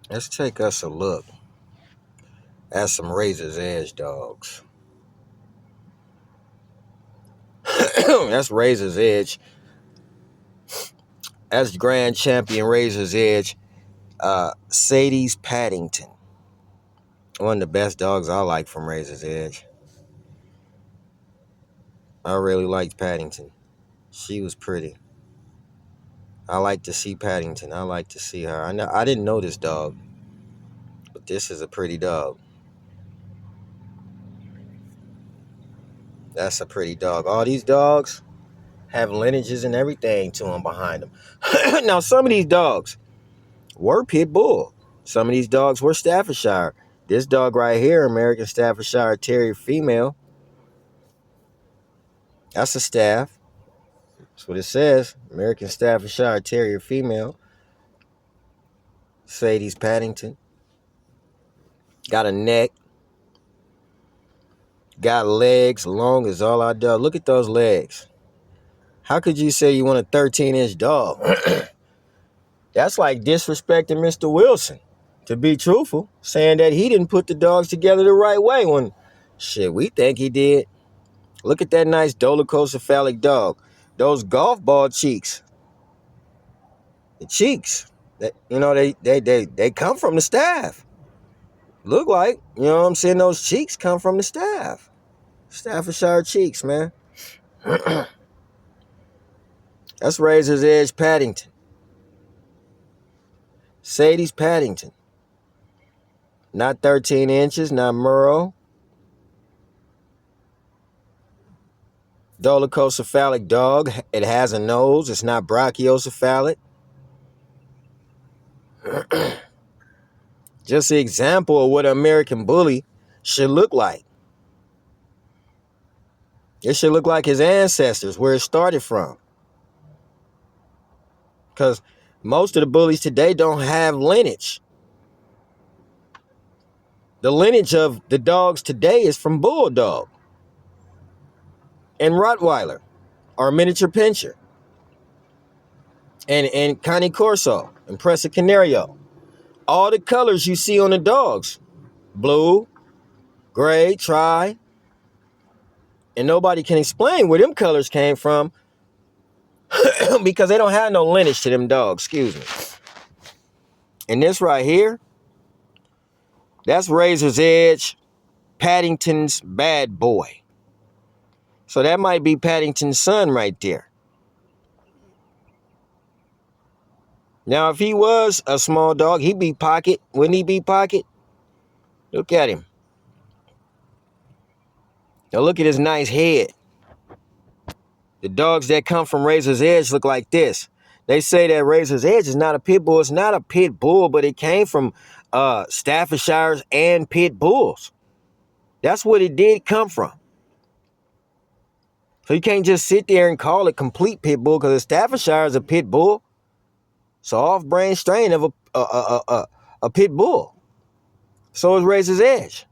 Let's take us a look at some Razor's Edge dogs. That's Razor's Edge. That's Grand Champion Razor's Edge. Sadie's Paddington. One of the best dogs I like from Razor's Edge. I really liked Paddington. She was pretty. I like to see Paddington. I like to see her. I didn't know this dog, but this is a pretty dog. That's a pretty dog. All these dogs have lineages and everything to them behind them. Now, some of these dogs were pit bull. Some of these dogs were Staffordshire. This dog right here, American Staffordshire Terrier female, that's a staff. That's what it says. American Staffordshire Terrier female. Sadie's Paddington. Got a neck. Got legs long as all our dog. Look at those legs. How could you say you want a 13-inch dog? That's like disrespecting Mr. Wilson, to be truthful, saying that he didn't put the dogs together the right way when, shit, we think he did. Look at that nice dolichocephalic dog. Those golf ball cheeks. The cheeks, that they come from the staff. Look like, you know what I'm saying, those cheeks come from the staff. Staffordshire cheeks, man. That's Razor's Edge Paddington. Sadie's Paddington. Not 13 inches, not Murrow. Dolichocephalic dog. It has a nose. It's not brachiocephalic. Just an example of what an American Bully should look like. It should look like his ancestors, where it started from. Because most of the bullies today don't have lineage. The lineage of the dogs today is from Bulldog and Rottweiler, or Miniature Pinscher, and Cane Corso and Presa Canario. All the colors you see on the dogs, blue, gray, tri, and nobody can explain where them colors came from because they don't have no lineage to them dogs, excuse me. And this right here, that's Razor's Edge, Paddington's bad boy. So that might be Paddington's son right there. Now, if he was a small dog, he'd be pocket. Wouldn't he be pocket? Look at him. Now look at his nice head. The dogs that come from Razor's Edge look like this. They say that Razor's Edge is not a pit bull. It's not a pit bull, but it came from Staffordshires and pit bulls. That's what it did come from. So you can't just sit there and call it complete pit bull because Staffordshire is a pit bull. It's an off-brand strain of a pit bull. So is Razor's Edge.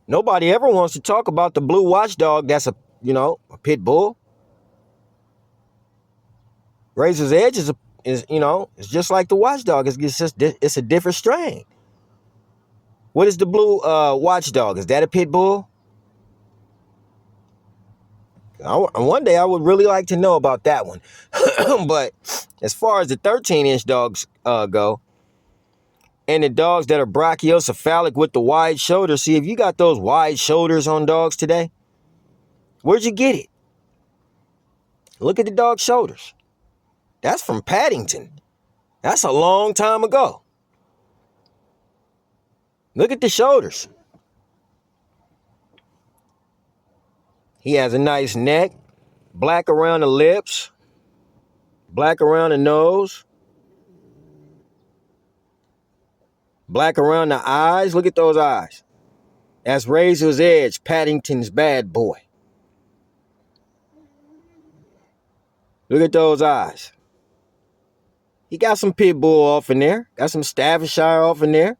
Nobody ever wants to talk about the blue watchdog that's a pit bull. Razor's Edge is it's just like the watchdog. It's a different strain. What is the blue watchdog? Is that a pit bull? One day I would really like to know about that one. But as far as the 13-inch dogs go, and the dogs that are brachiocephalic with the wide shoulders, see, if you got those wide shoulders on dogs today, where'd you get it? Look at the dog's shoulders. That's from Paddington. That's a long time ago. Look at the shoulders. He has a nice neck, black around the lips, black around the nose, black around the eyes. Look at those eyes. That's Razor's Edge, Paddington's bad boy. Look at those eyes. He got some pit bull off in there. Got some Staffordshire off in there.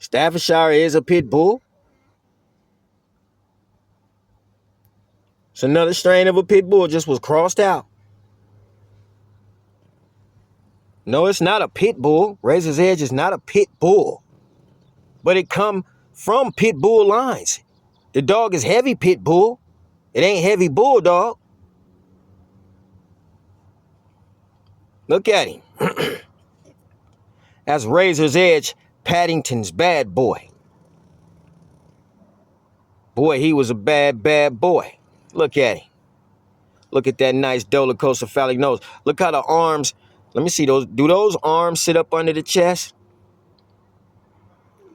Staffordshire is a pit bull. It's another strain of a pit bull, just was crossed out. No, it's not a pit bull. Razor's Edge is not a pit bull. But it come from pit bull lines. The dog is heavy pit bull. It ain't heavy bulldog. Look at him. That's Razor's Edge, Paddington's bad boy. Boy, he was a bad, bad boy. Look at him. Look at that nice dolichocephalic nose. Look how the arms, let me see those. Do those arms sit up under the chest?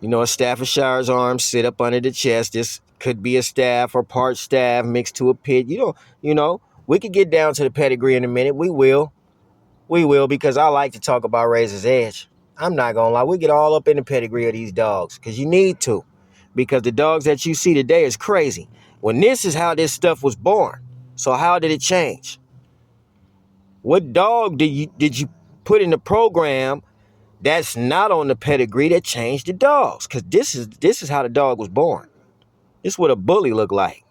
You know, a Staffordshire's arms sit up under the chest. This could be a staff or part staff mixed to a pit. You know, we could get down to the pedigree in a minute. We will. We will, because I like to talk about Razor's Edge. I'm not going to lie. We get all up in the pedigree of these dogs because you need to. Because the dogs that you see today is crazy. When this is how this stuff was born. So how did it change? What dog did you put in the program that's not on the pedigree that changed the dogs? Because this is how the dog was born. This is what a bully look like.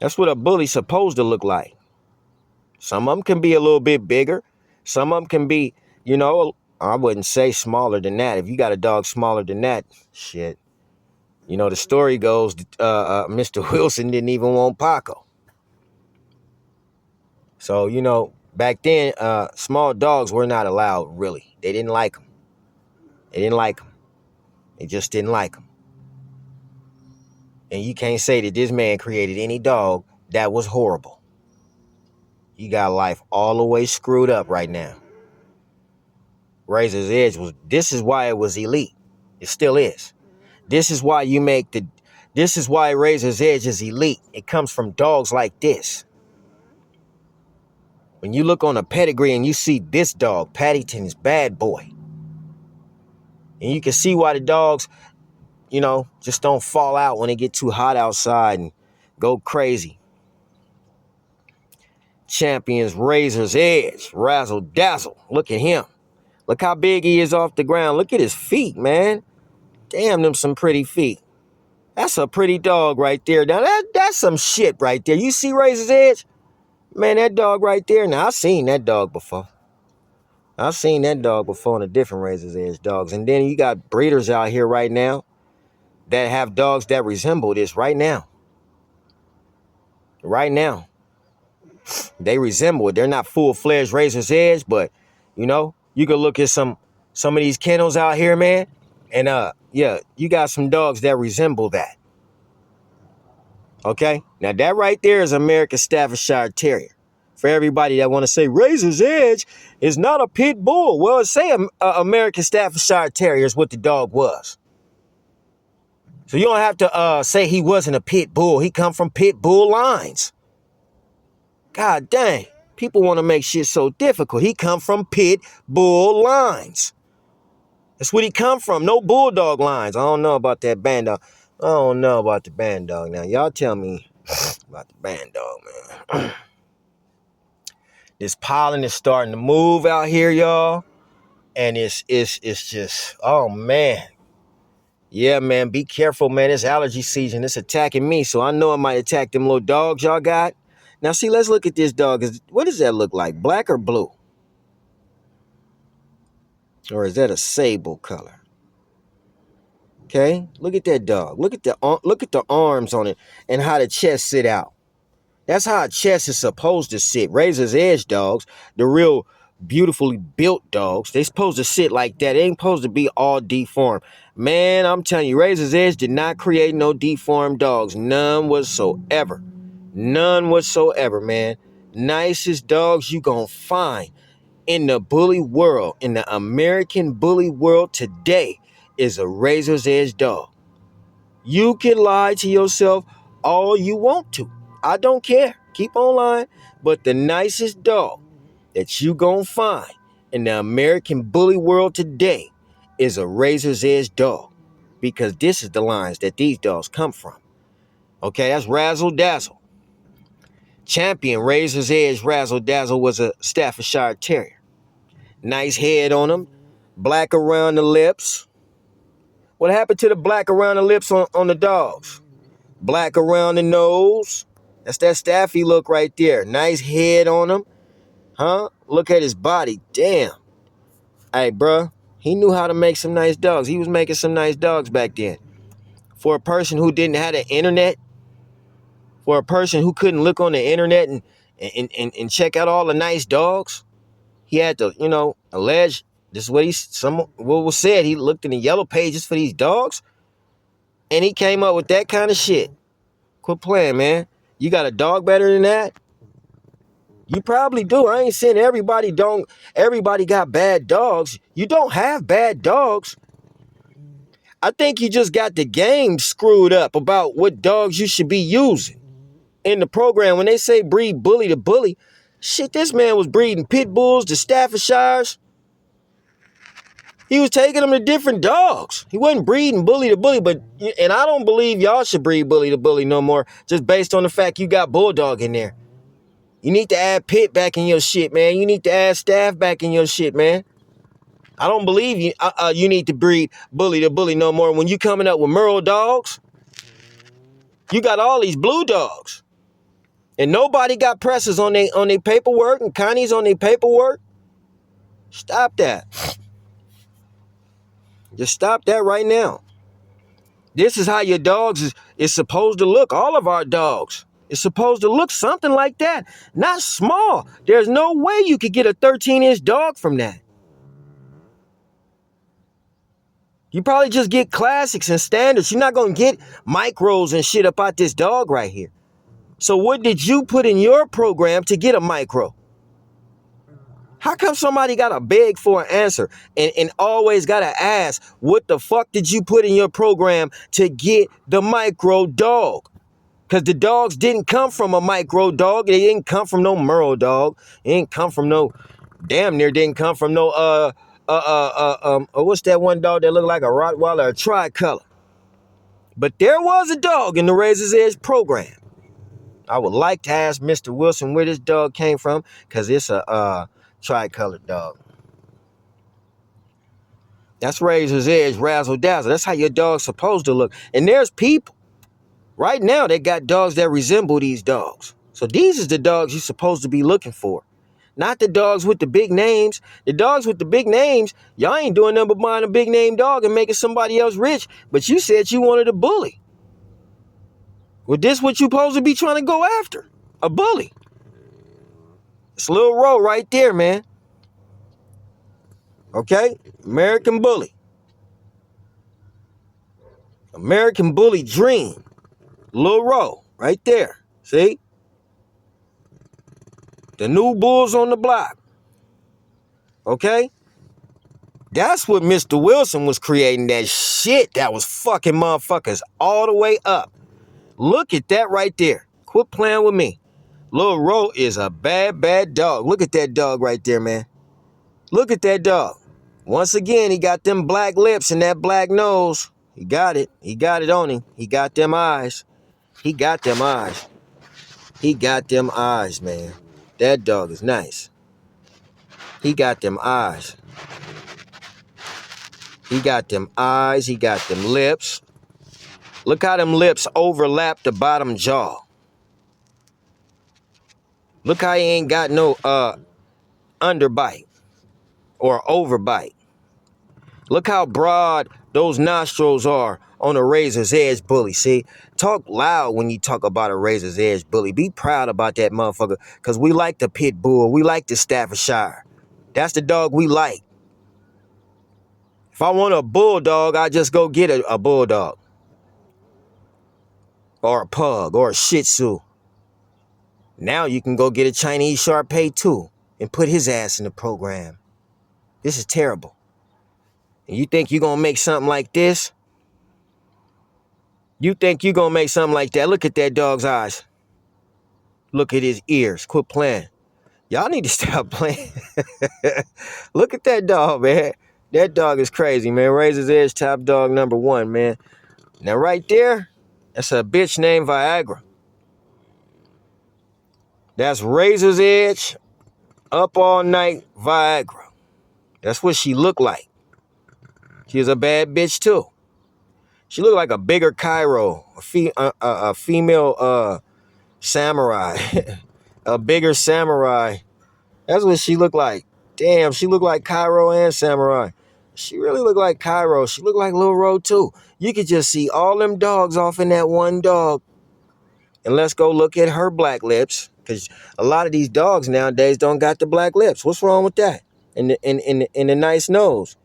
That's what a bully's supposed to look like. Some of them can be a little bit bigger. Some of them can be, you know, I wouldn't say smaller than that. If you got a dog smaller than that, shit. You know, the story goes, Mr. Wilson didn't even want Paco. So, you know, back then, small dogs were not allowed, really. They didn't like them. They didn't like them. They just didn't like them. And you can't say that this man created any dog that was horrible. You got life all the way screwed up right now. Razor's Edge this is why it was elite. It still is. This is why Razor's Edge is elite. It comes from dogs like this. When you look on a pedigree and you see this dog, Paddington's bad boy. And you can see why the dogs, you know, just don't fall out when it get too hot outside and go crazy. Champions Razor's Edge, Razzle Dazzle. Look at him. Look how big he is off the ground. Look at his feet, man. Damn, them some pretty feet. That's a pretty dog right there. Now, that's some shit right there. You see Razor's Edge? Man, that dog right there. Now, I've seen that dog before. I've seen that dog before in a different Razor's Edge dogs. And then you got breeders out here right now that have dogs that resemble this right now. Right now. They resemble it. They're not full-fledged Razor's Edge, but, you know, you can look at some of these kennels out here, man. And, yeah, you got some dogs that resemble that. Okay? Now, that right there is American Staffordshire Terrier. For everybody that want to say Razor's Edge is not a pit bull. Well, say American Staffordshire Terrier is what the dog was. So you don't have to say he wasn't a pit bull. He come from pit bull lines. God dang. People want to make shit so difficult. He come from pit bull lines. That's what he come from. No bulldog lines. I don't know about that band dog. I don't know about the band dog. Now, y'all tell me about the band dog, man. This pollen is starting to move out here, y'all. And it's just, oh, man. Yeah, man, be careful, man. It's allergy season. It's attacking me, so I know it might attack them little dogs y'all got. Now, see, let's look at this dog. What does that look like, black or blue? Or is that a sable color? Okay, look at that dog. Look at the arms on it and how the chest sit out. That's how a chest is supposed to sit. Razor's Edge dogs, the real beautifully built dogs, they supposed to sit like that. They ain't supposed to be all deformed. Man, I'm telling you, Razor's Edge did not create no deformed dogs. None whatsoever. None whatsoever, man. Nicest dogs you gonna find in the bully world, in the American bully world today, is a Razor's Edge dog. You can lie to yourself all you want to. I don't care. Keep on lying. But the nicest dog that you gonna find in the American bully world today is a Razor's Edge dog. Because this is the lines that these dogs come from. Okay, that's Razzle Dazzle. Champion Razor's Edge Razzle Dazzle was a Staffordshire Terrier. Nice head on him. Black around the lips. What happened to the black around the lips on the dogs? Black around the nose. That's that Staffy look right there. Nice head on him. Huh? Look at his body. Damn. Hey, bruh. He knew how to make some nice dogs. He was making some nice dogs back then. For a person who didn't have the internet, for a person who couldn't look on the internet and check out all the nice dogs, he had to, allege this is what was said. He looked in the yellow pages for these dogs, and he came up with that kind of shit. Quit playing, man. You got a dog better than that? You probably do. I ain't saying everybody got bad dogs. You don't have bad dogs. I think you just got the game screwed up about what dogs you should be using in the program. When they say breed bully to bully, shit, this man was breeding pit bulls to Staffordshires. He was taking them to different dogs. He wasn't breeding bully to bully, and I don't believe y'all should breed bully to bully no more, just based on the fact you got bulldog in there. You need to add pit back in your shit, man. You need to add staff back in your shit, man. I don't believe you need to breed bully to bully no more. When you coming up with Merle dogs, you got all these blue dogs. And nobody got presses on their paperwork and Connie's on their paperwork. Stop that. Just stop that right now. This is how your dogs is supposed to look. All of our dogs is supposed to look something like that. Not small. There's no way you could get a 13-inch dog from that. You probably just get classics and standards. You're not going to get micros and shit up out this dog right here. So what did you put in your program to get a micro? How come somebody got to beg for an answer and always got to ask, what the fuck did you put in your program to get the micro dog? Because the dogs didn't come from a micro dog. They didn't come from no Merle dog. It didn't come from no, damn near didn't come from no, what's that one dog that looked like a Rottweiler, a tricolor? But there was a dog in the Razor's Edge program. I would like to ask Mr. Wilson where this dog came from, because it's a tricolored dog. That's Razor's Edge, Razzle Dazzle. That's how your dog's supposed to look. And there's people right now that got dogs that resemble these dogs. So these is the dogs you're supposed to be looking for. Not the dogs with the big names. The dogs with the big names, y'all ain't doing nothing but buying a big name dog and making somebody else rich. But you said you wanted a bully. Well, this what you supposed to be trying to go after. A bully. It's Lil Ro right there, man. Okay? American Bully. American Bully Dream. Lil Ro right there. See? The new bulls on the block. Okay? That's what Mr. Wilson was creating, that shit that was fucking motherfuckers all the way up. Look at that right there. Quit playing with me. Lil Ro is a bad, bad dog. Look at that dog right there, man. Look at that dog. Once again, he got them black lips and that black nose. He got it. He got it on him. He got them eyes. He got them eyes. He got them eyes, man. That dog is nice. He got them eyes. He got them eyes. He got them lips. Look how them lips overlap the bottom jaw. Look how he ain't got no underbite or overbite. Look how broad those nostrils are on a Razor's Edge bully. See, talk loud when you talk about a Razor's Edge bully. Be proud about that motherfucker, because we like the pit bull. We like the Staffordshire. That's the dog we like. If I want a bulldog, I just go get a bulldog or a pug or a Shih Tzu. Now you can go get a Chinese Shar-Pei too and put his ass in the program. This is terrible. And you think you're going to make something like this? You think you're going to make something like that? Look at that dog's eyes. Look at his ears. Quit playing. Y'all need to stop playing. Look at that dog, man. That dog is crazy, man. Razor's Edge top dog number 1, man. Now right there, that's a bitch named Viagra. That's Razor's Edge, up all night Viagra. That's what she looked like. She was a bad bitch too. She looked like a bigger Cairo, a female samurai, a bigger samurai That's what she looked like. Damn, she looked like Cairo and Samurai. She really looked like Cairo. She looked like Lil Ro too. You could just see all them dogs off in that one dog. And let's go look at her black lips. Because a lot of these dogs nowadays don't got the black lips. What's wrong with that? And the nice nose.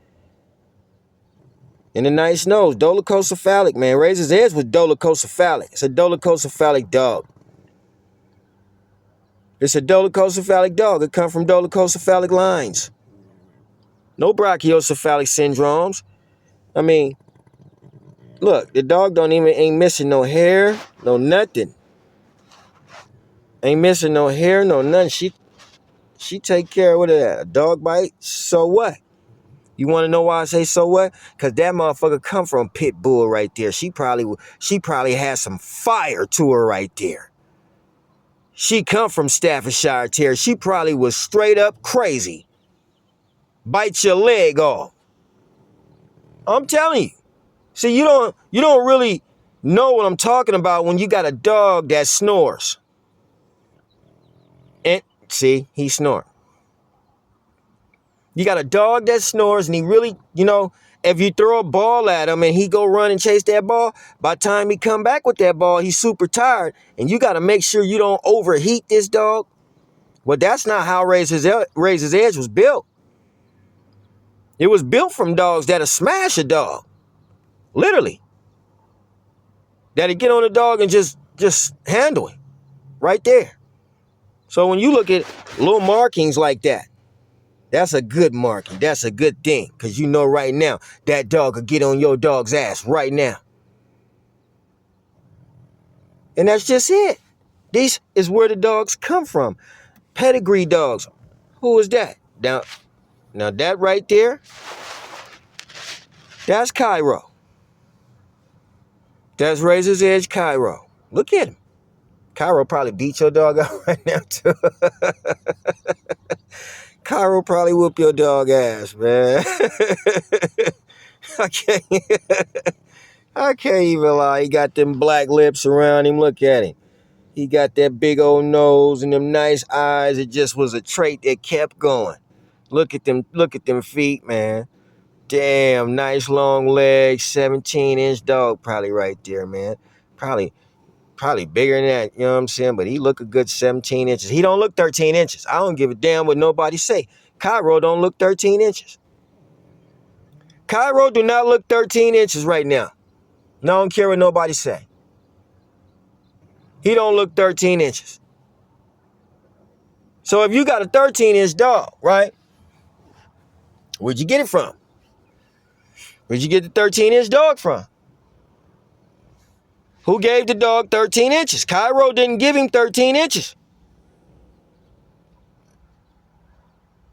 And the nice nose. Dolichocephalic, man. Razor's Edge was dolichocephalic. It's a dolichocephalic dog. It's a dolichocephalic dog. It comes from dolichocephalic lines. No brachiocephalic syndromes. I mean, look, the dog ain't missing no hair, no nothing. Ain't missing no hair, no nothing. She take care of a dog bite. So what? You want to know why I say so what? Because that motherfucker come from pit bull right there. She probably has some fire to her right there. She come from Staffordshire Terrier. She probably was straight up crazy. Bite your leg off. I'm telling you. See, you don't really know what I'm talking about when you got a dog that snores. And see, he snores. You got a dog that snores and he really, if you throw a ball at him and he go run and chase that ball, by the time he come back with that ball, he's super tired. And you got to make sure you don't overheat this dog. Well, that's not how Razor's Edge was built. It was built from dogs that'll smash a dog. Literally. That'll get on the dog and just handle it. Right there. So when you look at little markings like that, that's a good marking. That's a good thing. Because you know right now, that dog could get on your dog's ass right now. And that's just it. This is where the dogs come from. Pedigree dogs. Who is that? Now that right there, that's Cairo. That's Razor's Edge Cairo. Look at him. Cairo probably beat your dog out right now too. Cairo probably whoop your dog ass, man. I can't even lie. He got them black lips around him. Look at him. He got that big old nose and them nice eyes. It just was a trait that kept going. Look at them feet, man. Damn, nice long legs, 17-inch dog probably right there, man. Probably bigger than that, you know what I'm saying? But he look a good 17 inches. He don't look 13 inches. I don't give a damn what nobody say. Cairo don't look 13 inches. Cairo do not look 13 inches right now. No, I don't care what nobody say. He don't look 13 inches. So if you got a 13-inch dog, right? Where'd you get it from? Where'd you get the 13-inch dog from? Who gave the dog 13 inches? Cairo didn't give him 13 inches.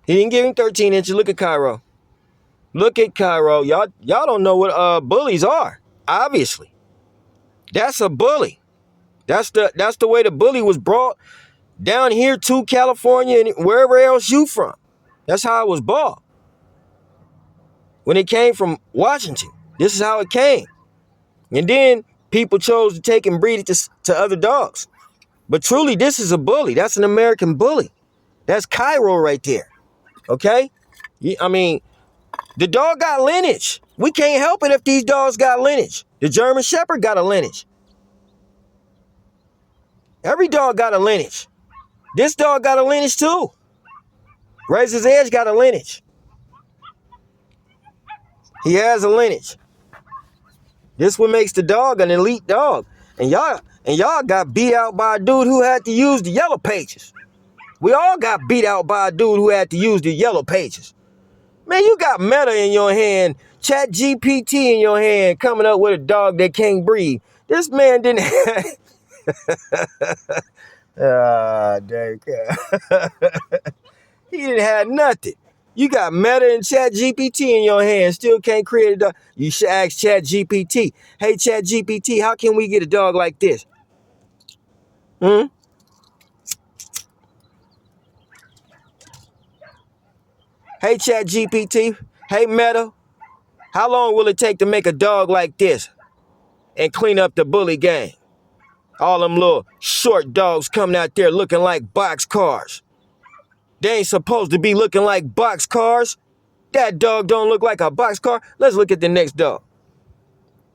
He didn't give him 13 inches. Look at Cairo. Look at Cairo. Y'all don't know what bullies are. Obviously. That's a bully. That's the way the bully was brought down here to California and wherever else you from. That's how it was bought. When it came from Washington, this is how it came. And then people chose to take and breed it to other dogs. But truly, this is a bully. That's an American bully. That's Cairo right there. Okay? I mean, the dog got lineage. We can't help it if these dogs got lineage. The German Shepherd got a lineage. Every dog got a lineage. This dog got a lineage too. Razor's Edge got a lineage. He has a lineage. This what makes the dog an elite dog. And y'all got beat out by a dude who had to use the yellow pages. We all got beat out by a dude who had to use the yellow pages. Man, you got Meta in your hand, Chat GPT in your hand, coming up with a dog that can't breathe. This man didn't have... dang. He didn't have nothing. You got Meta and Chat GPT in your hand, still can't create a dog. You should ask Chat GPT, hey, Chat GPT, how can we get a dog like this? Hey, Chat GPT, hey, Meta, how long will it take to make a dog like this and clean up the bully gang? All them little short dogs coming out there looking like box cars. They ain't supposed to be looking like box cars. That dog don't look like a box car. Let's look at the next dog.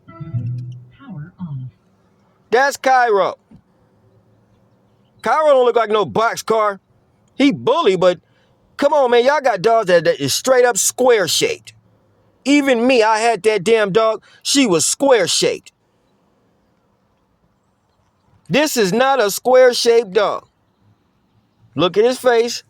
Power on. That's Cairo. Cairo don't look like no box car. He bully, but come on, man. Y'all got dogs that is straight up square shaped. Even me, I had that damn dog. She was square shaped. This is not a square shaped dog. Look at his face.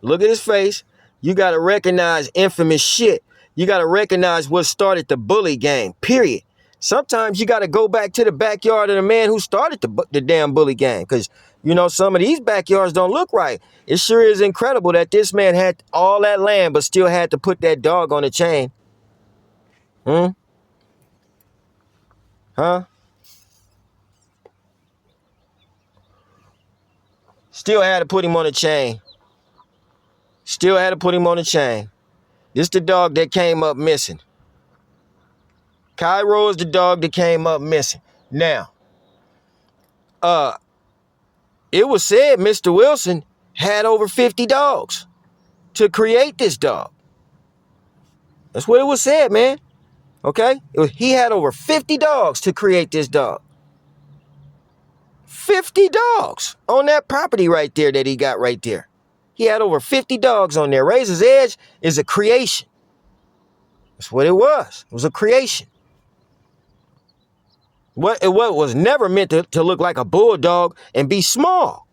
Look at his face. You got to recognize infamous shit. You got to recognize what started the bully game, period. Sometimes you got to go back to the backyard of the man who started the damn bully game. Because, you know, some of these backyards don't look right. It sure is incredible that this man had all that land but still had to put that dog on a chain. Huh? Still had to put him on a chain. Still had to put him on a chain. This the dog that came up missing. Cairo is the dog that came up missing. Now, it was said Mr. Wilson had over 50 dogs to create this dog. That's what it was said, man. Okay? He had over 50 dogs to create this dog. 50 dogs on that property right there that he got right there. He had over 50 dogs on there. Razor's Edge is a creation. That's what it was. It was a creation. What was never meant to look like a bulldog and be small.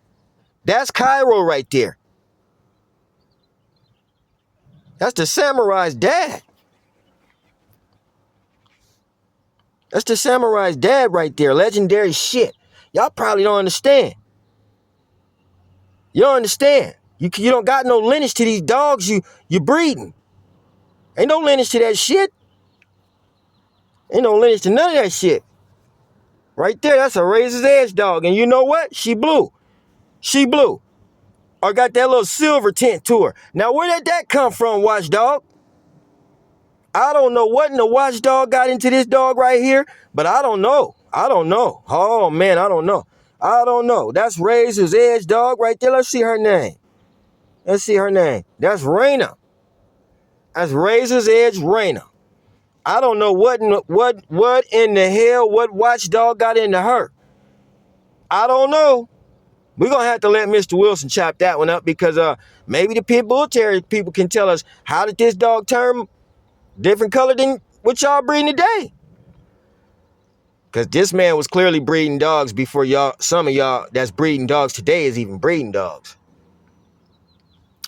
That's Cairo right there. That's the samurai's dad. That's the samurai's dad right there. Legendary shit. Y'all probably don't understand. You don't understand. You don't got no lineage to these dogs you breeding. Ain't no lineage to that shit. Ain't no lineage to none of that shit. Right there, that's a Razor's Edge dog. And you know what? She blue. She blue. Or got that little silver tint to her. Now, where did that come from, watchdog? I don't know what in the watchdog got into this dog right here, but I don't know. I don't know. Oh, man, I don't know. I don't know. That's Razor's Edge dog right there. Let's see her name. Let's see her name. That's Raina. That's Razor's Edge Raina. I don't know what in the hell, what watchdog got into her. I don't know. We're going to have to let Mr. Wilson chop that one up because maybe the pit bull terrier people can tell us how did this dog turn different color than what y'all breeding today? Because this man was clearly breeding dogs before some of y'all that's breeding dogs today is even breeding dogs.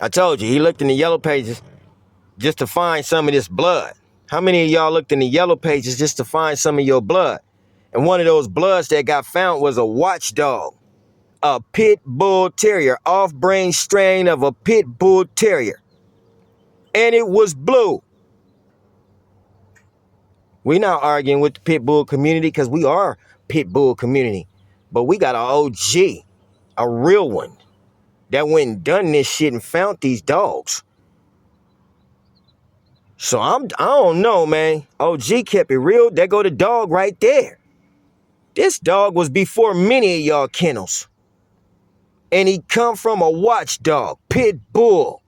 I told you, he looked in the yellow pages just to find some of this blood. How many of y'all looked in the yellow pages just to find some of your blood? And one of those bloods that got found was a watchdog, a pit bull terrier, off-brain strain of a pit bull terrier. And it was blue. We're not arguing with the pit bull community because we are pit bull community. But we got an OG, a real one, that went and done this shit and found these dogs. So I don't know, man. OG kept it real. There go the dog right there. This dog was before many of y'all kennels. And he come from a watchdog, pit bull.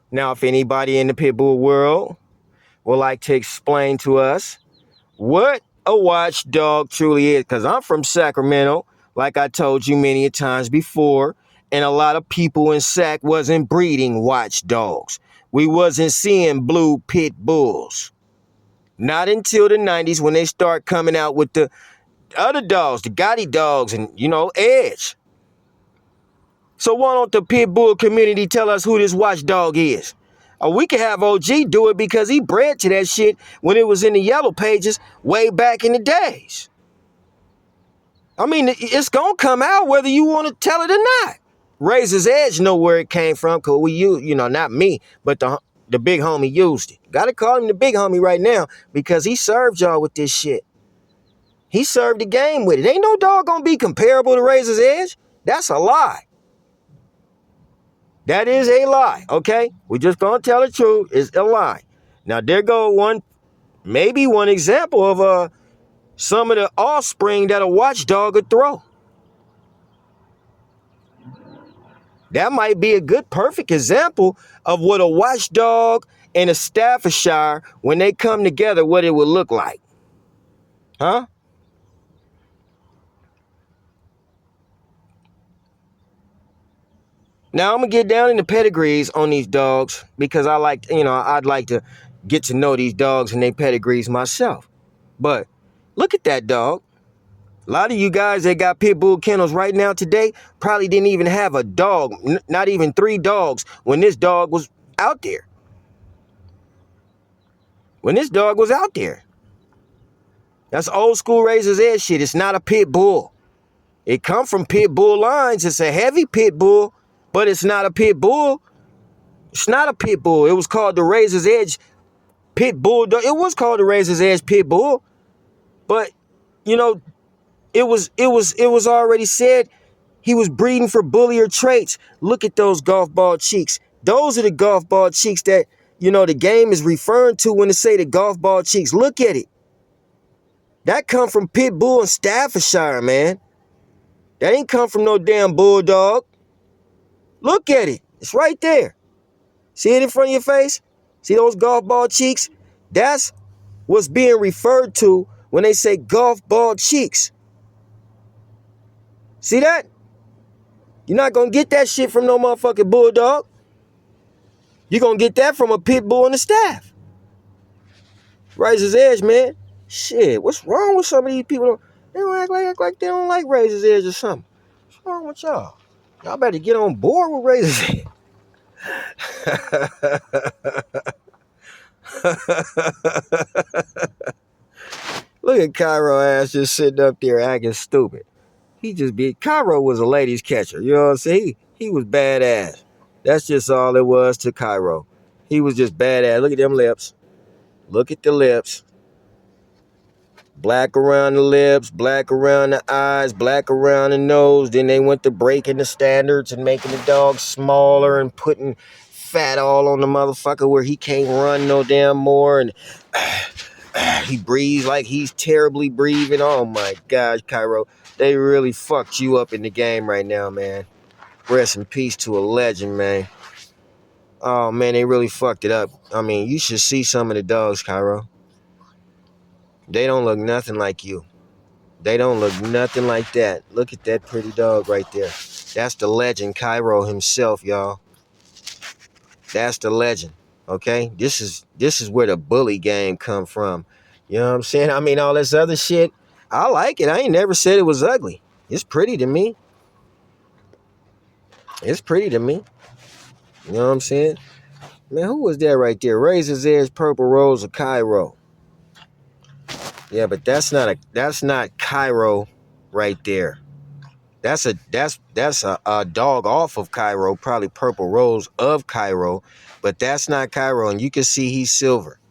Now, if anybody in the pit bull world would like to explain to us what a watchdog truly is, because I'm from Sacramento, like I told you many times before, and a lot of people in Sac wasn't breeding watchdogs. We wasn't seeing blue pit bulls. Not until the 90s when they start coming out with the other dogs, the Gotti dogs, and, Edge. So why don't the pit bull community tell us who this watchdog is? We could have OG do it because he bred to that shit when it was in the yellow pages way back in the days. I mean, it's going to come out whether you want to tell it or not. Razor's Edge know where it came from because we use, not me, but the big homie used it. Got to call him the big homie right now because he served y'all with this shit. He served the game with it. Ain't no dog going to be comparable to Razor's Edge. That's a lie. That is a lie, okay? We just going to tell the truth. It's a lie. Now, there go maybe one example of some of the offspring that a watchdog would throw. That might be a good, perfect example of what a watchdog and a Staffordshire, when they come together, what it would look like. Huh? Now I'm gonna get down in the pedigrees on these dogs because I'd like to get to know these dogs and their pedigrees myself. But look at that dog. A lot of you guys that got pit bull kennels right now today probably didn't even have a dog, not even 3 dogs when this dog was out there. When this dog was out there. That's old school Razor's Edge shit. It's not a pit bull. It come from pit bull lines. It's a heavy pit bull, but it's not a pit bull. It's not a pit bull. It was called the Razor's Edge pit bull. It was called the Razor's Edge pit bull, but you know, it was already said he was breeding for bullier traits. Look at those golf ball cheeks. Those are the golf ball cheeks that, the game is referring to when they say the golf ball cheeks. Look at it. That come from pit bull and Staffordshire, man. That ain't come from no damn bulldog. Look at it. It's right there. See it in front of your face? See those golf ball cheeks? That's what's being referred to when they say golf ball cheeks. See that? You're not going to get that shit from no motherfucking bulldog. You're going to get that from a pit bull and a staff. Razor's Edge, man. Shit, what's wrong with some of these people? They don't act like they don't like Razor's Edge or something. What's wrong with y'all? Y'all better get on board with Razor's Edge. Look at Cairo ass just sitting up there acting stupid. Cairo was a ladies catcher. You know what I'm saying? He was badass. That's just all it was to Cairo. He was just badass. Look at them lips. Look at the lips. Black around the lips, black around the eyes, black around the nose. Then they went to breaking the standards and making the dog smaller and putting fat all on the motherfucker where he can't run no damn more. And he breathes like he's terribly breathing. Oh my gosh, Cairo. They really fucked you up in the game right now, man. Rest in peace to a legend, man. Oh man, they really fucked it up. I mean, you should see some of the dogs, Cairo. They don't look nothing like you. They don't look nothing like that. Look at that pretty dog right there. That's the legend, Cairo himself, y'all. That's the legend. Okay? This is where the bully game come from. You know what I'm saying? I mean, all this other shit, I like it. I ain't never said it was ugly. It's pretty to me. It's pretty to me. You know what I'm saying? Man, who was that right there? Razor's Edge, Purple Rose, or Cairo? Yeah, but that's not Cairo right there. That's a dog off of Cairo, probably Purple Rose of Cairo, but that's not Cairo, and you can see he's silver.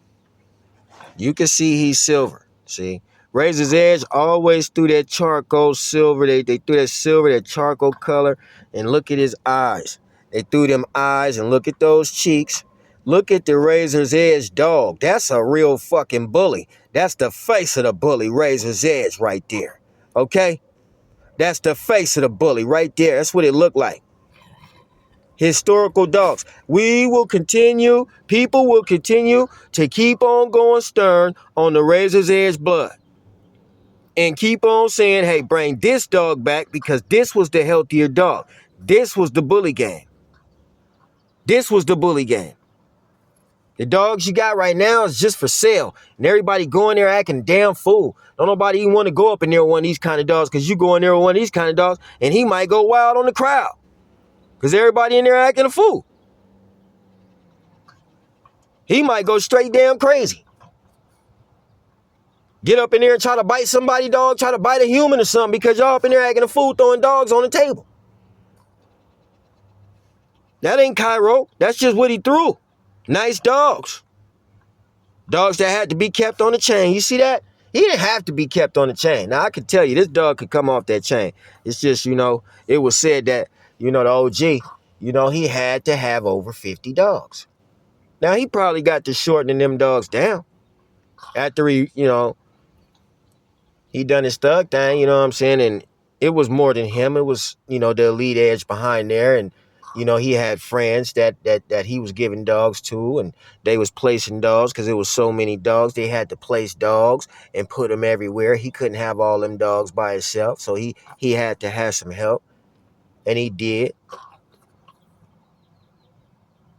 You can see he's silver. See, Razor's Edge always threw that charcoal silver. They threw that silver, that charcoal color, and look at his eyes. They threw them eyes, and look at those cheeks. Look at the Razor's Edge dog. That's a real fucking bully. That's the face of the bully, Razor's Edge right there. Okay? That's the face of the bully right there. That's what it looked like. Historical dogs. People will continue to keep on going stern on the Razor's Edge blood. And keep on saying, hey, bring this dog back because this was the healthier dog. This was the bully game. This was the bully game. The dogs you got right now is just for sale. And everybody going there acting damn fool. Don't nobody even want to go up in there with one of these kind of dogs because you go in there with one of these kind of dogs and he might go wild on the crowd. Because everybody in there acting a fool. He might go straight damn crazy. Get up in there and try to bite somebody, dog. Try to bite a human or something because y'all up in there acting a fool throwing dogs on the table. That ain't Cairo. That's just what he threw. Nice dogs. Dogs that had to be kept on the chain. You see that? He didn't have to be kept on the chain. Now, I can tell you, this dog could come off that chain. It's just, it was said that, the OG, he had to have over 50 dogs. Now, he probably got to shortening them dogs down. After he done his thug thing, you know what I'm saying? And it was more than him. It was, the elite edge behind there. And, You know, he had friends that he was giving dogs to, and they was placing dogs because there was so many dogs. They had to place dogs and put them everywhere. He couldn't have all them dogs by himself, so he had to have some help, and he did.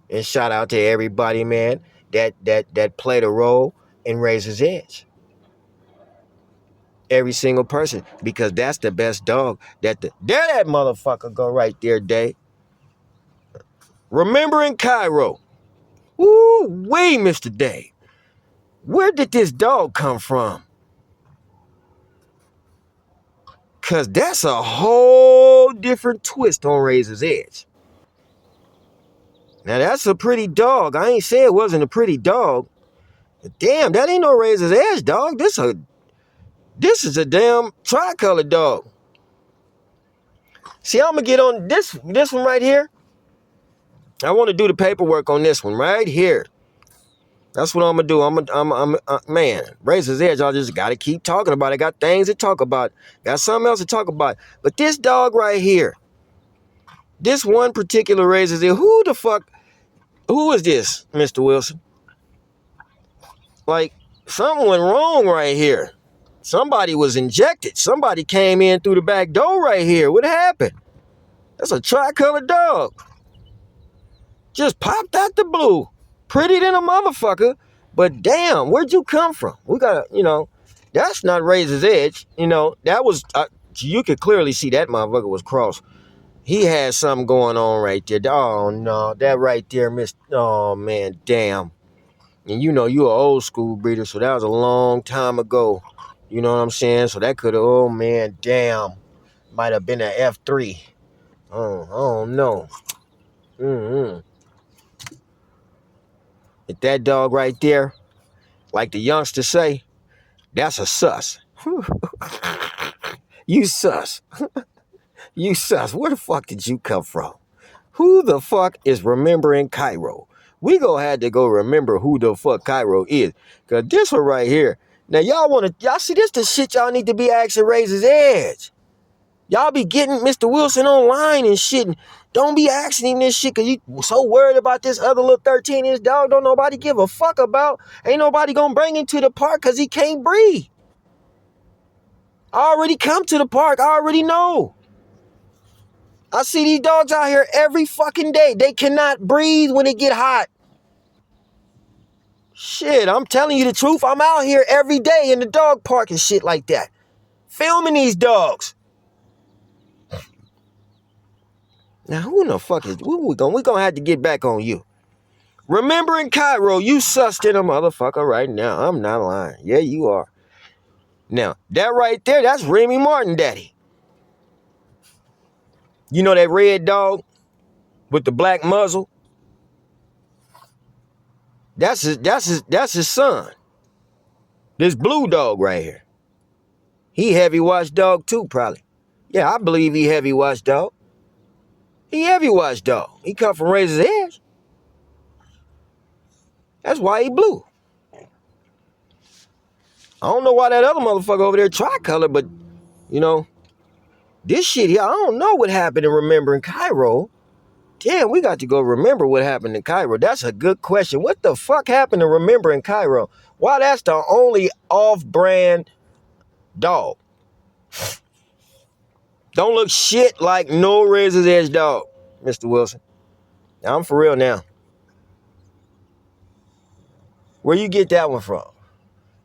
And shout out to everybody, man, that played a role in Razor's Edge. Every single person, because that's the best dog. There that motherfucker go right there, Day. Remembering Cairo. Woo wee, Mr. Day. Where did this dog come from? Cause that's a whole different twist on Razor's Edge. Now that's a pretty dog. I ain't say it wasn't a pretty dog. But damn, that ain't no Razor's Edge dog. This is a damn tricolor dog. See, I'm gonna get on this one right here. I want to do the paperwork on this one right here. That's what I'm gonna do. Man, Razor's Edge. I just gotta keep talking about it. Got things to talk about. Got something else to talk about. But this dog right here, this one particular Razor's Edge. Who is this, Mr. Wilson? Like, something went wrong right here. Somebody was injected. Somebody came in through the back door right here. What happened? That's a tricolor dog. Just popped out the blue. Pretty than a motherfucker. But damn, where'd you come from? We gotta, that's not Razor's Edge. That was, you could clearly see that motherfucker was crossed. He had something going on right there. Oh, no, that right there, oh, man, damn. And you're an old school breeder, so that was a long time ago. You know what I'm saying? So that could have, oh, man, damn. Might have been an F3. Oh, I don't know. If that dog right there, like the youngsters say, that's a sus. You sus. You sus. Where the fuck did you come from? Who the fuck is remembering Cairo? We gonna have to go remember who the fuck Cairo is. Cause this one right here. Now y'all see this the shit y'all need to be asking Razor's Edge. Y'all be getting Mr. Wilson online and shit. Don't be asking him this shit because you so worried about this other little 13-inch dog don't nobody give a fuck about. Ain't nobody gonna bring him to the park because he can't breathe. I already come to the park. I already know. I see these dogs out here every fucking day. They cannot breathe when it get hot. Shit, I'm telling you the truth. I'm out here every day in the dog park and shit like that. Filming these dogs. Now, who in the fuck is... we gonna have to get back on you. Remembering Cairo, you sussed in a motherfucker right now. I'm not lying. Yeah, you are. Now, that right there, that's Remy Martin daddy. You know that red dog with the black muzzle? That's his son. This blue dog right here. He heavy watchdog too, probably. Yeah, I believe he heavy watchdog. He heavy watchdog. He come from Razor's Edge. That's why he blue. I don't know why that other motherfucker over there tricolor, but this shit here, I don't know what happened in Remembering Cairo. Damn, we got to go remember what happened in Cairo. That's a good question. What the fuck happened to Remembering Cairo? Why, that's the only off-brand dog. Don't look shit like no Razor's Edge dog, Mr. Wilson. I'm for real now. Where you get that one from?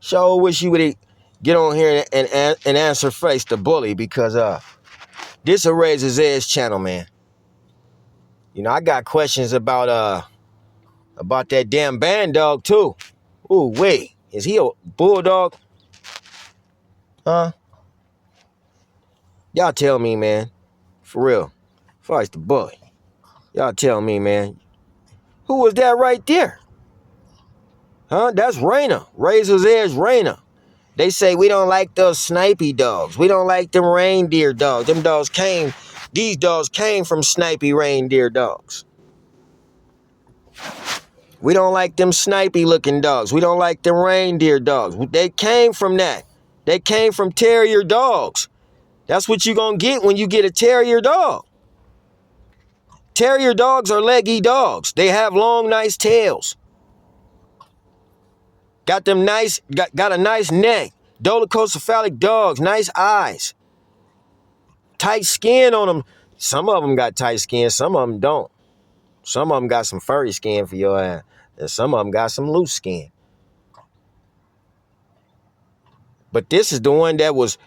Sure wish you would get on here and answer face the bully, because this a Razor's Edge channel, man. I got questions about that damn band dog too. Ooh, wait, is he a bulldog? Huh? Y'all tell me, man. For real. Face the bully. Y'all tell me, man. Who was that right there? Huh? That's Raina. Razor's Edge Raina. They say we don't like those snipey dogs. We don't like them reindeer dogs. These dogs came from snipey reindeer dogs. We don't like them snipey looking dogs. We don't like them reindeer dogs. They came from that. They came from terrier dogs. That's what you're going to get when you get a terrier dog. Terrier dogs are leggy dogs. They have long, nice tails. Got them nice, got a nice neck. Dolichocephalic dogs, nice eyes. Tight skin on them. Some of them got tight skin, some of them don't. Some of them got some furry skin for your ass. And some of them got some loose skin. But this is the one that was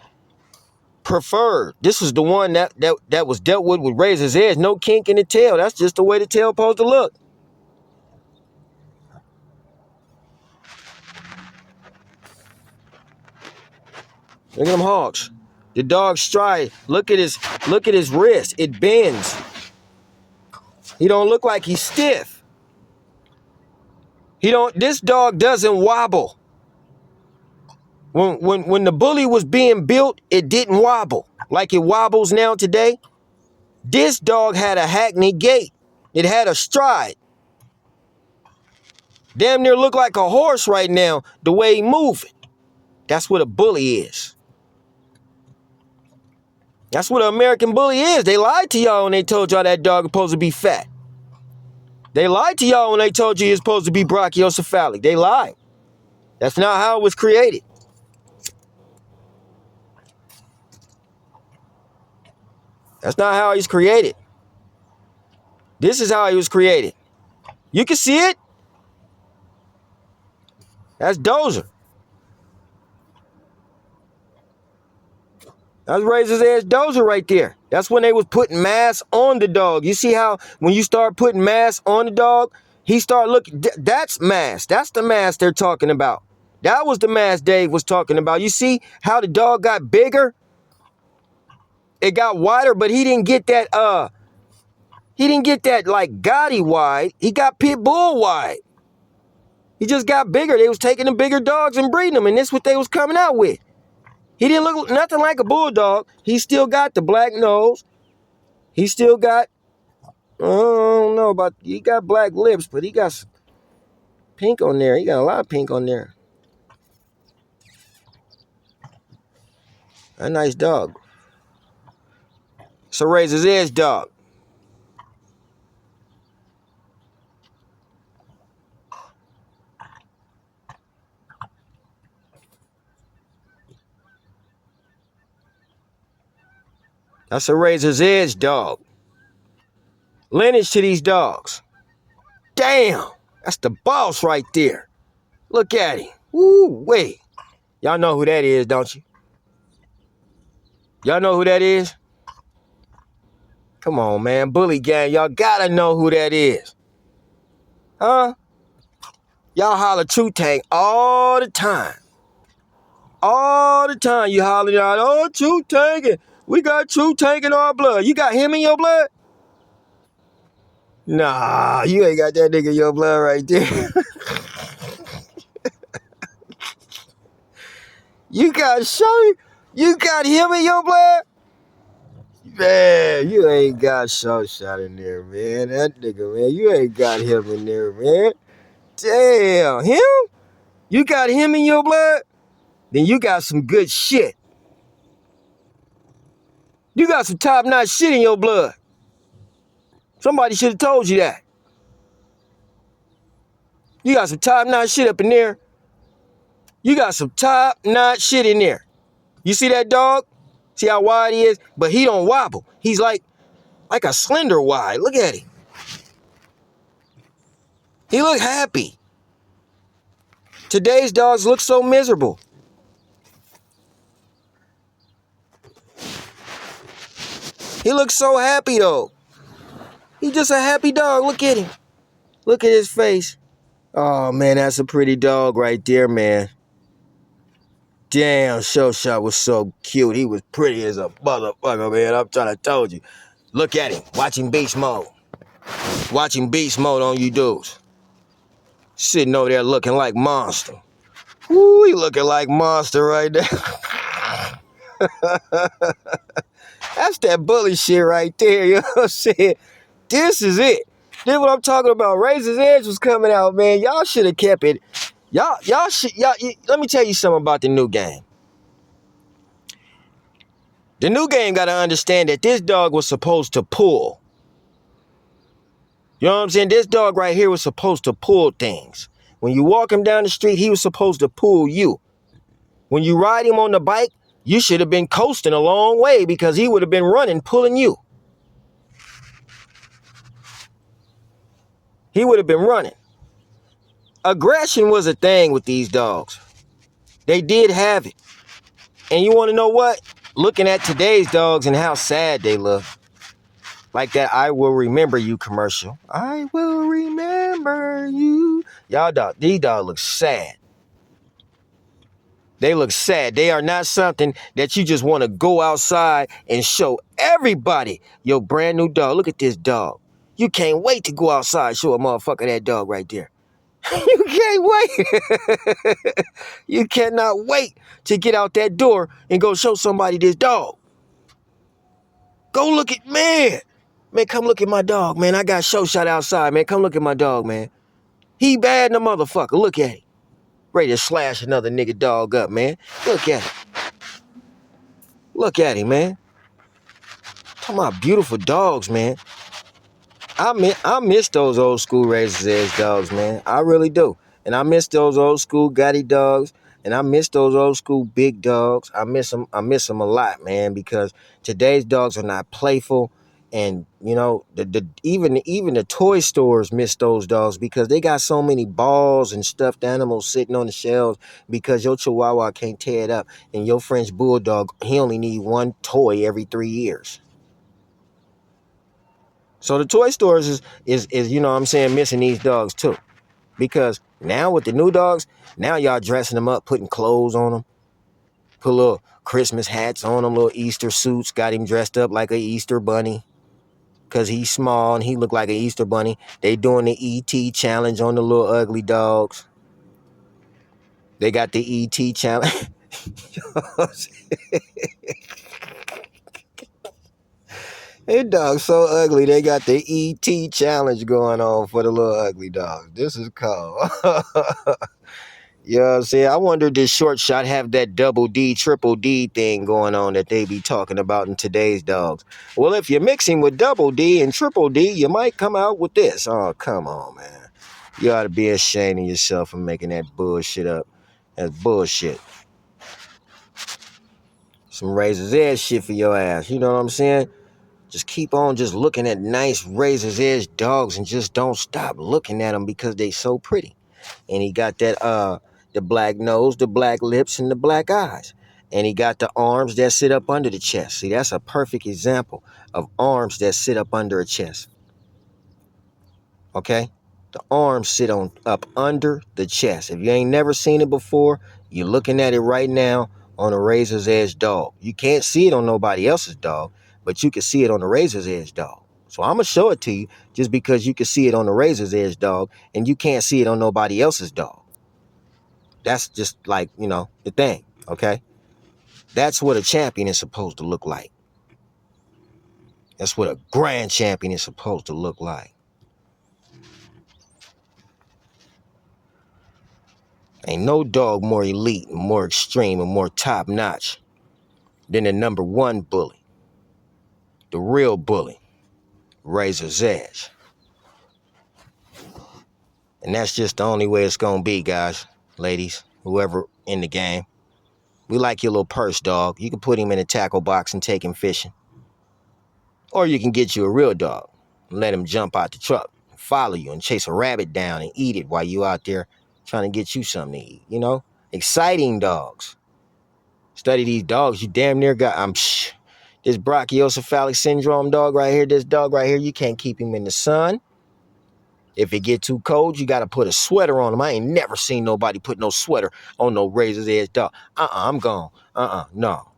preferred. This is the one that was dealt with Razor's Edge. No kink in the tail. That's just the way the tail supposed to look. Look at them hawks. The dog stride. Look at his wrist. It bends. He don't look like he's stiff. This dog doesn't wobble. When the Bully was being built, it didn't wobble like it wobbles now today. This dog had a hackney gait. It had a stride. Damn near look like a horse right now, the way he moving. That's what a Bully is. That's what an American Bully is. They lied to y'all when they told y'all that dog was supposed to be fat. They lied to y'all when they told you he was supposed to be brachiocephalic. They lied. That's not how it was created. That's not how he's created. This is how he was created. You can see it. That's Dozer. That's Razor's Edge Dozer right there. That's when they was putting mass on the dog. You see how when you start putting mass on the dog, he start looking. That's mass. That's the mass they're talking about. That was the mass Dave was talking about. You see how the dog got bigger? It got wider, but he didn't get that like Gotti wide. He got pit bull wide. He just got bigger. They was taking the bigger dogs and breeding them, and this is what they was coming out with. He didn't look nothing like a bulldog. He still got the black nose. He still got, I don't know about, he got black lips, but he got pink on there. He got a lot of pink on there. A nice dog. It's a Razor's Edge dog. That's a Razor's Edge dog. Lineage to these dogs. Damn, that's the boss right there. Look at him. Woo, wait. Y'all know who that is, don't you? Y'all know who that is? Come on, man. Bully gang, y'all gotta know who that is. Huh? Y'all holler True Tank all the time. All the time you hollering out, oh, True Tank. We got True Tank in our blood. You got him in your blood? Nah, you ain't got that nigga in your blood right there. You got him in your blood? Man, you ain't got shot in there, man. That nigga, man, you ain't got him in there, man. Damn, him? You got him in your blood? Then you got some good shit. You got some top-notch shit in your blood. Somebody should have told you that. You got some top-notch shit up in there. You got some top-notch shit in there. You see that dog? See how wide he is? But he don't wobble. He's like a slender wide. Look at him. He look happy. Today's dogs look so miserable. He looks so happy though. He's just a happy dog. Look at him. Look at his face. Oh man, that's a pretty dog right there, man. Damn, Shot was so cute. He was pretty as a motherfucker, man. I'm trying to tell you. Look at him. Watching beast mode. Watching beast mode on you dudes. Sitting over there looking like Monster. Woo, he looking like Monster right there. That's that bully shit right there, you know what I'm saying? This is it. This is what I'm talking about. Razor's Edge was coming out, man. Y'all should have kept it. Y'all, let me tell you something about the new game. The new game got to understand that this dog was supposed to pull. You know what I'm saying? This dog right here was supposed to pull things. When you walk him down the street, he was supposed to pull you. When you ride him on the bike, you should have been coasting a long way because he would have been running, pulling you. He would have been running. Aggression was a thing with these dogs. They did have it. And you want to know what? Looking at today's dogs and how sad they look. Like that "I Will Remember You" commercial. I will remember you. These dogs look sad. They look sad. They are not something that you just want to go outside and show everybody your brand new dog. Look at this dog. You can't wait to go outside and show a motherfucker that dog right there. You can't wait. You cannot wait to get out that door and go show somebody this dog. Go look at, man. Man, come look at my dog, man. I got show shot outside, man. Come look at my dog, man. He bad in the motherfucker. Look at him. Ready to slash another nigga dog up, man. Look at him. Look at him, man. Talking about beautiful dogs, man. I miss those old school Razor's Edge dogs, man. I really do. And I miss those old school Gotti dogs. And I miss those old school big dogs. I miss them a lot, man, because today's dogs are not playful. And, you know, even the toy stores miss those dogs because they got so many balls and stuffed animals sitting on the shelves because your Chihuahua can't tear it up. And your French Bulldog, he only need one toy every 3 years. So the toy stores is you know what I'm saying, missing these dogs too. Because now with the new dogs, now y'all dressing them up, putting clothes on them, put little Christmas hats on them, little Easter suits, got him dressed up like a Easter bunny. Cause he's small and he look like an Easter bunny. They doing the ET challenge on the little ugly dogs. They got the ET challenge. This dog's so ugly, they got the ET challenge going on for the little ugly dogs. This is cold. You know what I'm saying? I wonder did Short Shot have that double D, triple D thing going on that they be talking about in today's dogs? Well, if you're mixing with double D and triple D, you might come out with this. Oh, come on, man. You ought to be ashamed of yourself for making that bullshit up. That's bullshit. Some Razor's Edge shit for your ass. You know what I'm saying? Just keep on just looking at nice Razor's Edge dogs and just don't stop looking at them because they so pretty. And he got that the black nose, the black lips, and the black eyes. And he got the arms that sit up under the chest. See, that's a perfect example of arms that sit up under a chest. Okay? The arms sit up under the chest. If you ain't never seen it before, you're looking at it right now on a Razor's Edge dog. You can't see it on nobody else's dog, but you can see it on the Razor's Edge dog. So I'm going to show it to you just because you can see it on the Razor's Edge dog and you can't see it on nobody else's dog. That's just like, you know, the thing, okay? That's what a champion is supposed to look like. That's what a grand champion is supposed to look like. Ain't no dog more elite, and more extreme, and more top-notch than the number one bully. The real bully, Razor's Edge. And that's just the only way it's gonna be, guys, ladies, whoever in the game. We like your little purse dog. You can put him in a tackle box and take him fishing. Or you can get you a real dog and let him jump out the truck, follow you, and chase a rabbit down and eat it while you out there trying to get you something to eat, you know? Exciting dogs. Study these dogs, you damn near got, this brachiocephalic syndrome dog right here, this dog right here, you can't keep him in the sun. If it get too cold, you got to put a sweater on him. I ain't never seen nobody put no sweater on no Razor's Edge dog. I'm gone. No.